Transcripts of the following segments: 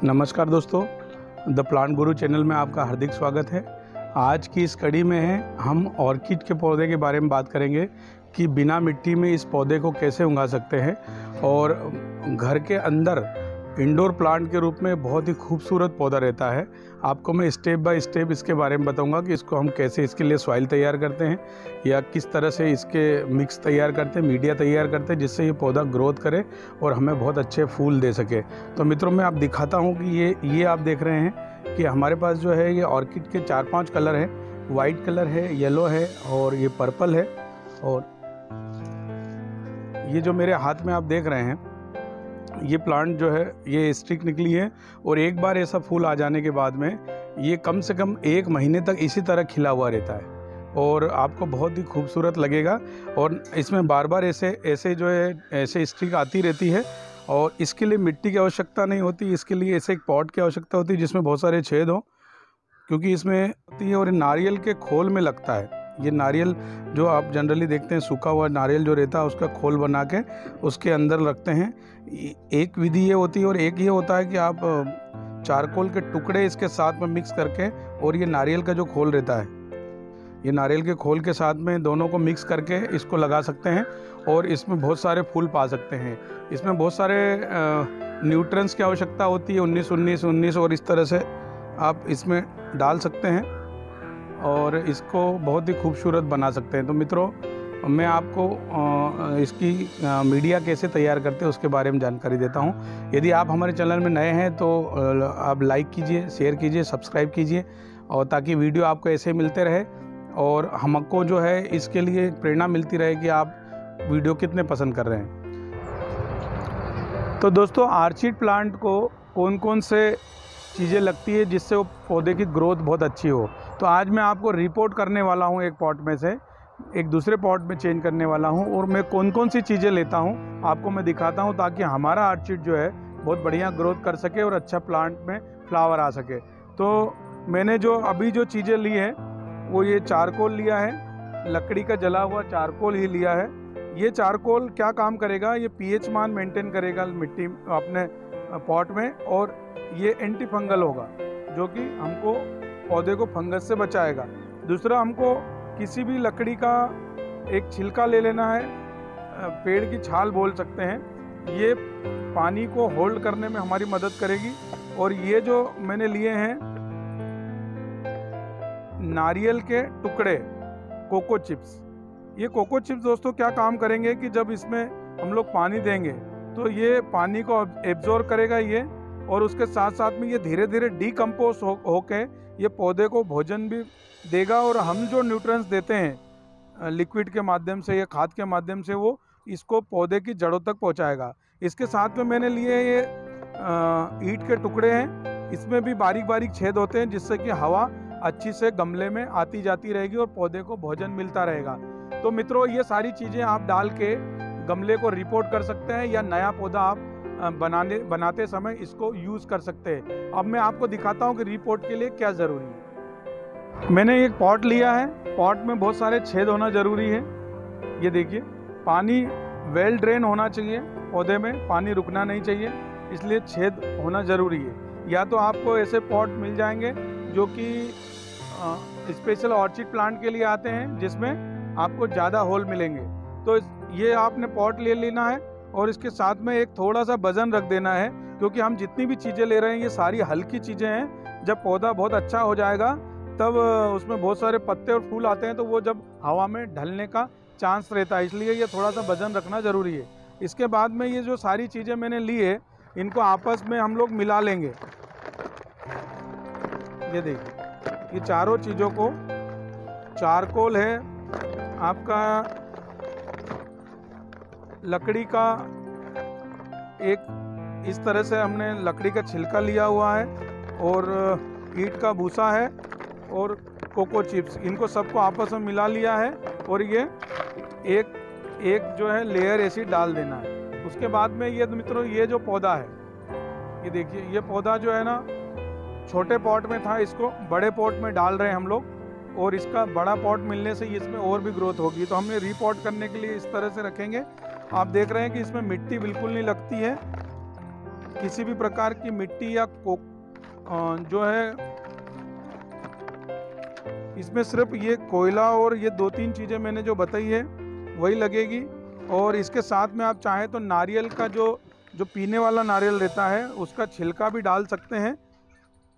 नमस्कार दोस्तों, the plant Guru channel में आपका हार्दिक स्वागत है। आज की इस कड़ी में हम ऑर्किड के पौधे के बारे में बात करेंगे कि बिना मिट्टी में इस पौधे को कैसे उगा सकते हैं और घर के अंदर इंडोर प्लांट के रूप में बहुत ही खूबसूरत पौधा रहता है। आपको मैं स्टेप बाय स्टेप इसके बारे में बताऊंगा कि इसको हम कैसे इसके लिए सॉइल तैयार करते हैं या किस तरह से इसके मिक्स तैयार करते हैं, मीडिया तैयार करते हैं, जिससे ये पौधा ग्रोथ करे और हमें बहुत अच्छे फूल दे सके। तो मित्रों, मैं आप दिखाता हूँ कि ये आप देख रहे हैं कि हमारे पास जो है ये ऑर्किड के 4-5 कलर हैं। वाइट कलर है, येलो है और ये पर्पल है। और ये जो मेरे हाथ में आप देख रहे हैं, ये प्लांट जो है ये स्टिक निकली है और एक बार ऐसा फूल आ जाने के बाद में ये कम से कम 1 महीने तक इसी तरह खिला हुआ रहता है और आपको बहुत ही खूबसूरत लगेगा। और इसमें बार बार ऐसे जो है ऐसे स्टिक आती रहती है और इसके लिए मिट्टी की आवश्यकता नहीं होती। इसके लिए ऐसे एक पॉट की आवश्यकता होती है जिसमें बहुत सारे छेद हों, क्योंकि इसमें होती है। और ये नारियल के खोल में लगता है। ये नारियल जो आप जनरली देखते हैं, सूखा हुआ नारियल जो रहता है उसका खोल बना के उसके अंदर रखते हैं। एक विधि ये होती है और एक ये होता है कि आप चारकोल के टुकड़े इसके साथ में मिक्स करके और ये नारियल का जो खोल रहता है, ये नारियल के खोल के साथ में दोनों को मिक्स करके इसको लगा सकते हैं और इसमें बहुत सारे फूल पा सकते हैं। इसमें बहुत सारे न्यूट्रिएंट्स की आवश्यकता होती है, 19-19-19 और इस तरह से आप इसमें डाल सकते हैं और इसको बहुत ही खूबसूरत बना सकते हैं। तो मित्रों, मैं आपको इसकी मीडिया कैसे तैयार करते हैं उसके बारे में जानकारी देता हूं। यदि आप हमारे चैनल में नए हैं तो आप लाइक कीजिए, शेयर कीजिए, सब्सक्राइब कीजिए और ताकि वीडियो आपको ऐसे मिलते रहे और हमको जो है इसके लिए प्रेरणा मिलती रहे कि आप वीडियो कितने पसंद कर रहे हैं। तो दोस्तों, ऑर्चिड प्लांट को कौन कौन से चीज़ें लगती है जिससे वो पौधे की ग्रोथ बहुत अच्छी हो। तो आज मैं आपको रिपोर्ट करने वाला हूँ, एक पॉट में से एक दूसरे पॉट में चेंज करने वाला हूँ और मैं कौन कौन सी चीज़ें लेता हूँ आपको मैं दिखाता हूँ, ताकि हमारा ऑर्चिड जो है बहुत बढ़िया ग्रोथ कर सके और अच्छा प्लांट में फ्लावर आ सके। तो मैंने जो अभी जो चीज़ें ली है वो ये चारकोल लिया है, लकड़ी का जला हुआ चारकोल ही लिया है। ये चारकोल क्या काम करेगा, ये पीएच मान मेंटेन करेगा मिट्टी अपने पॉट में, और ये एंटी फंगल होगा जो कि हमको पौधे को फंगस से बचाएगा। दूसरा, हमको किसी भी लकड़ी का एक छिलका ले लेना है, पेड़ की छाल बोल सकते हैं, ये पानी को होल्ड करने में हमारी मदद करेगी। और ये जो मैंने लिए हैं नारियल के टुकड़े, कोको चिप्स, ये कोको चिप्स दोस्तों क्या काम करेंगे कि जब इसमें हम लोग पानी देंगे तो ये पानी को एब्जॉर्ब करेगा ये, और उसके साथ साथ में ये धीरे धीरे डीकम्पोज होके ये पौधे को भोजन भी देगा और हम जो न्यूट्रिएंट्स देते हैं लिक्विड के माध्यम से या खाद के माध्यम से वो इसको पौधे की जड़ों तक पहुंचाएगा। इसके साथ में मैंने लिए ये ईंट के टुकड़े हैं, इसमें भी बारीक बारीक छेद होते हैं जिससे कि हवा अच्छी से गमले में आती जाती रहेगी और पौधे को भोजन मिलता रहेगा। तो मित्रों, ये सारी चीज़ें आप डाल के गमले को रिपोर्ट कर सकते हैं या नया पौधा आप बनाते समय इसको यूज़ कर सकते हैं। अब मैं आपको दिखाता हूँ कि रिपोर्ट के लिए क्या ज़रूरी है। मैंने एक पॉट लिया है, पॉट में बहुत सारे छेद होना ज़रूरी है। ये देखिए, पानी वेल ड्रेन होना चाहिए, पौधे में पानी रुकना नहीं चाहिए, इसलिए छेद होना ज़रूरी है। या तो आपको ऐसे पॉट मिल जाएंगे जो कि स्पेशल ऑर्चिड प्लांट के लिए आते हैं जिसमें आपको ज़्यादा होल मिलेंगे। तो ये आपने पॉट ले लेना है और इसके साथ में एक थोड़ा सा वजन रख देना है, क्योंकि हम जितनी भी चीज़ें ले रहे हैं ये सारी हल्की चीज़ें हैं। जब पौधा बहुत अच्छा हो जाएगा तब उसमें बहुत सारे पत्ते और फूल आते हैं तो वो जब हवा में ढलने का चांस रहता है, इसलिए ये थोड़ा सा वजन रखना ज़रूरी है। इसके बाद में ये जो सारी चीज़ें मैंने ली है इनको आपस में हम लोग मिला लेंगे। ये देखिए, ये चारों चीज़ों को, चारकोल है आपका, लकड़ी का एक इस तरह से हमने लकड़ी का छिलका लिया हुआ है और ईंट का भूसा है और कोको चिप्स, इनको सबको आपस में मिला लिया है और ये एक जो है लेयर ऐसी डाल देना है। उसके बाद में ये मित्रों, ये जो पौधा है, ये देखिए, ये पौधा जो है ना छोटे पॉट में था, इसको बड़े पॉट में डाल रहे हैं हम लोग, और इसका बड़ा पॉट मिलने से इसमें और भी ग्रोथ होगी। तो हमने रीपॉट करने के लिए इस तरह से रखेंगे। आप देख रहे हैं कि इसमें मिट्टी बिल्कुल नहीं लगती है, किसी भी प्रकार की मिट्टी या जो है इसमें सिर्फ ये कोयला और ये 2-3 चीज़ें मैंने जो बताई है वही लगेगी। और इसके साथ में आप चाहें तो नारियल का जो पीने वाला नारियल रहता है उसका छिलका भी डाल सकते हैं,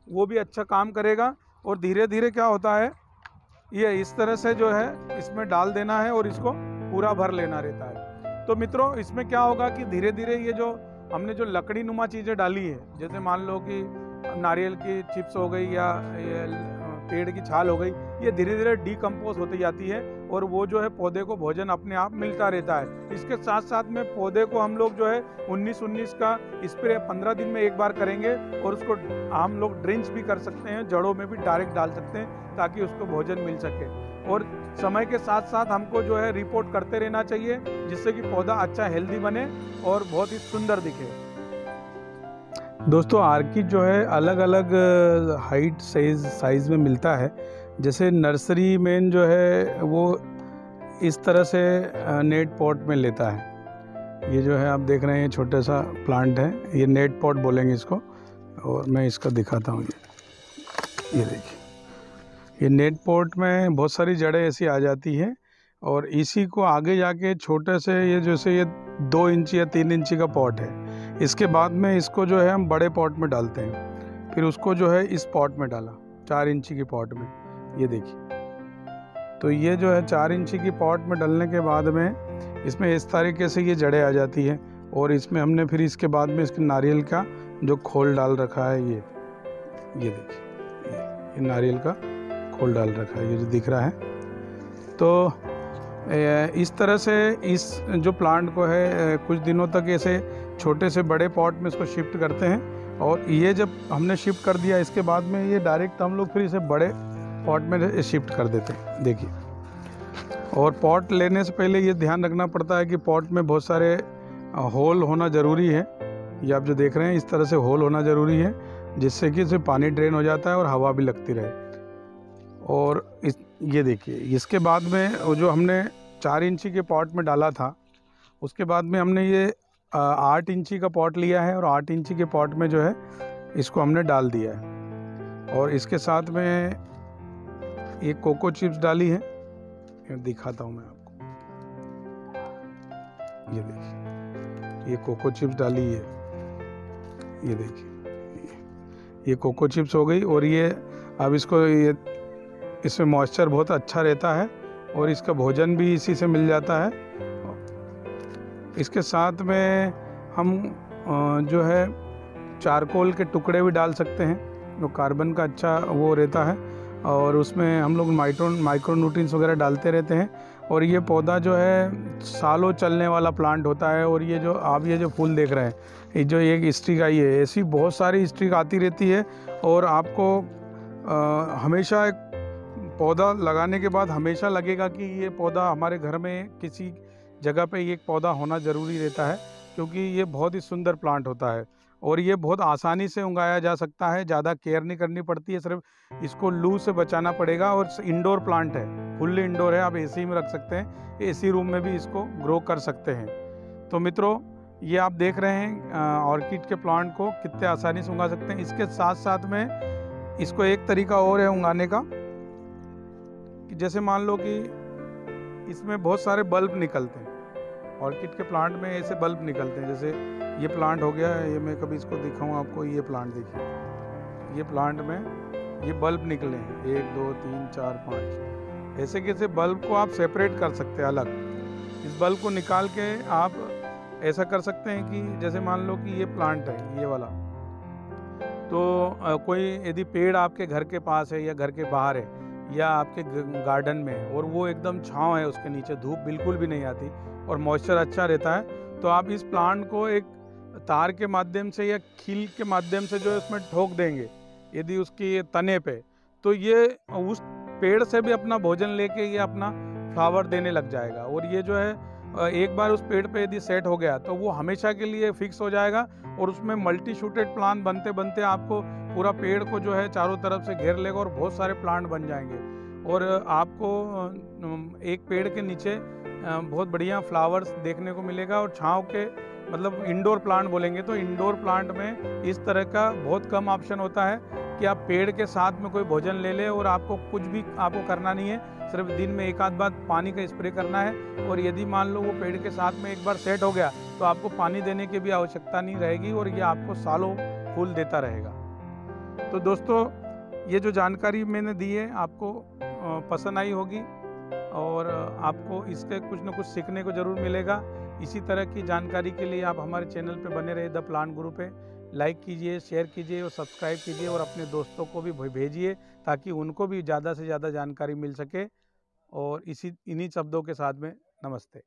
वो भी अच्छा काम करेगा। और धीरे धीरे क्या होता है, ये इस तरह से जो है इसमें डाल देना है और इसको पूरा भर लेना रहता है। तो मित्रों इसमें क्या होगा कि धीरे धीरे ये जो हमने जो लकड़ी नुमा चीज़ें डाली है, जैसे मान लो कि नारियल की चिप्स हो गई या पेड़ की छाल हो गई, ये धीरे धीरे डिकम्पोज होती जाती है और वो जो है पौधे को भोजन अपने आप मिलता रहता है। इसके साथ साथ में पौधे को हम लोग जो है 19-19 का स्प्रे 15 दिन में एक बार करेंगे और उसको हम लोग ड्रिंच भी कर सकते हैं, जड़ों में भी डायरेक्ट डाल सकते हैं ताकि उसको भोजन मिल सके। और समय के साथ साथ हमको जो है रिपोर्ट करते रहना चाहिए जिससे कि पौधा अच्छा हेल्दी बने और बहुत ही सुंदर दिखे। दोस्तों आर्किड जो है अलग अलग हाइट साइज़ में मिलता है। जैसे नर्सरी में जो है वो इस तरह से नेट पॉट में लेता है। ये जो है आप देख रहे हैं छोटा सा प्लांट है, ये नेट पॉट बोलेंगे इसको। और मैं इसका दिखाता हूँ, ये देखिए, ये नेट पॉट में बहुत सारी जड़ें ऐसी आ जाती हैं और इसी को आगे जाके छोटे से ये जैसे ये 2 इंची या 3 इंची का पॉट है, इसके बाद में इसको जो है हम बड़े पॉट में डालते हैं। फिर उसको जो है इस पॉट में डाला 4 इंची की पॉट में, ये देखिए। तो ये जो है 4 इंची की पॉट में डालने के बाद में इसमें इस तरीके से ये जड़ें आ जाती हैं और इसमें हमने फिर इसके बाद में इसके नारियल का जो खोल डाल रखा है, ये देखिए, ये नारियल का खोल डाल रखा है, ये जो दिख रहा है। तो इस तरह से इस जो प्लांट को है कुछ दिनों तक ऐसे छोटे से बड़े पॉट में इसको शिफ्ट करते हैं और ये जब हमने शिफ्ट कर दिया इसके बाद में ये डायरेक्ट हम लोग फिर इसे बड़े पॉट में शिफ्ट कर देते हैं, देखिए। और पॉट लेने से पहले ये ध्यान रखना पड़ता है कि पॉट में बहुत सारे होल होना ज़रूरी है। ये आप जो देख रहे हैं इस तरह से होल होना ज़रूरी है जिससे कि इसमें पानी ड्रेन हो जाता है और हवा भी लगती रहे। और ये देखिए, इसके बाद में वो जो हमने 4 इंची के पॉट में डाला था उसके बाद में हमने ये 8 इंची का पॉट लिया है और 8 इंची के पॉट में जो है इसको हमने डाल दिया है। और इसके साथ में ये कोको चिप्स डाली है, दिखाता हूँ मैं आपको, ये देखिए, ये कोको चिप्स डाली है, ये देखिए, ये कोको चिप्स हो गई। और ये अब इसको इसमें मॉइस्चर बहुत अच्छा रहता है और इसका भोजन भी इसी से मिल जाता है। इसके साथ में हम जो है चारकोल के टुकड़े भी डाल सकते हैं, जो कार्बन का अच्छा वो रहता है और उसमें हम लोग माइक्रो न्यूट्रिएंट्स वगैरह डालते रहते हैं। और ये पौधा जो है सालों चलने वाला प्लांट होता है। और ये जो आप ये जो फूल देख रहे हैं, ये जो एक स्टिक आई है, ऐसी बहुत सारी स्टिक आती रहती है। और आपको हमेशा एक पौधा लगाने के बाद हमेशा लगेगा कि ये पौधा हमारे घर में किसी जगह पे एक पौधा होना ज़रूरी रहता है, क्योंकि ये बहुत ही सुंदर प्लांट होता है और ये बहुत आसानी से उगाया जा सकता है। ज़्यादा केयर नहीं करनी पड़ती है, सिर्फ इसको लू से बचाना पड़ेगा। और इंडोर प्लांट है, फुल्ली इंडोर है, आप एसी में रख सकते हैं, एसी रूम में भी इसको ग्रो कर सकते हैं। तो मित्रों, ये आप देख रहे हैं ऑर्किड के प्लांट को कितने आसानी से उगा सकते हैं। इसके साथ साथ में इसको एक तरीका और है उगाने का, कि जैसे मान लो कि इसमें बहुत सारे बल्ब निकलते हैं, ऑर्किड के प्लांट में ऐसे बल्ब निकलते हैं। जैसे ये प्लांट हो गया, ये मैं कभी इसको दिखाऊं आपको, ये प्लांट देखिए, ये प्लांट में ये बल्ब निकले हैं 1 2 3 4 5। ऐसे कैसे बल्ब को आप सेपरेट कर सकते हैं अलग। इस बल्ब को निकाल के आप ऐसा कर सकते हैं कि जैसे मान लो कि ये प्लांट है, ये वाला, तो कोई यदि पेड़ आपके घर के पास है या घर के बाहर है या आपके गार्डन में, और वो एकदम छांव है, उसके नीचे धूप बिल्कुल भी नहीं आती और मॉइस्चर अच्छा रहता है, तो आप इस प्लांट को एक तार के माध्यम से या खील के माध्यम से जो है उसमें ठोक देंगे यदि उसकी तने पे, तो ये उस पेड़ से भी अपना भोजन लेके ये अपना फ्लावर देने लग जाएगा। और ये जो है एक बार उस पेड़ पे यदि सेट हो गया तो वो हमेशा के लिए फिक्स हो जाएगा और उसमें मल्टी शूटेड प्लांट बनते बनते आपको पूरा पेड़ को जो है चारों तरफ से घेर लेगा और बहुत सारे प्लांट बन जाएंगे। और आपको एक पेड़ के नीचे बहुत बढ़िया फ्लावर्स देखने को मिलेगा। और छाँव के मतलब इंडोर प्लांट बोलेंगे तो इंडोर प्लांट में इस तरह का बहुत कम ऑप्शन होता है कि आप पेड़ के साथ में कोई भोजन ले ले और आपको कुछ भी आपको करना नहीं है, सिर्फ दिन में एक आध बार पानी का स्प्रे करना है। और यदि मान लो वो पेड़ के साथ में एक बार सेट हो गया तो आपको पानी देने की भी आवश्यकता नहीं रहेगी और ये आपको सालों फूल देता रहेगा। तो दोस्तों, ये जो जानकारी मैंने दी है आपको पसंद आई होगी और आपको इसके कुछ न कुछ सीखने को ज़रूर मिलेगा। इसी तरह की जानकारी के लिए आप हमारे चैनल पे बने रहे, द प्लांट गुरु पे लाइक कीजिए, शेयर कीजिए और सब्सक्राइब कीजिए और अपने दोस्तों को भी भेजिए ताकि उनको भी ज़्यादा से ज़्यादा जानकारी मिल सके। और इन्हीं शब्दों के साथ में नमस्ते।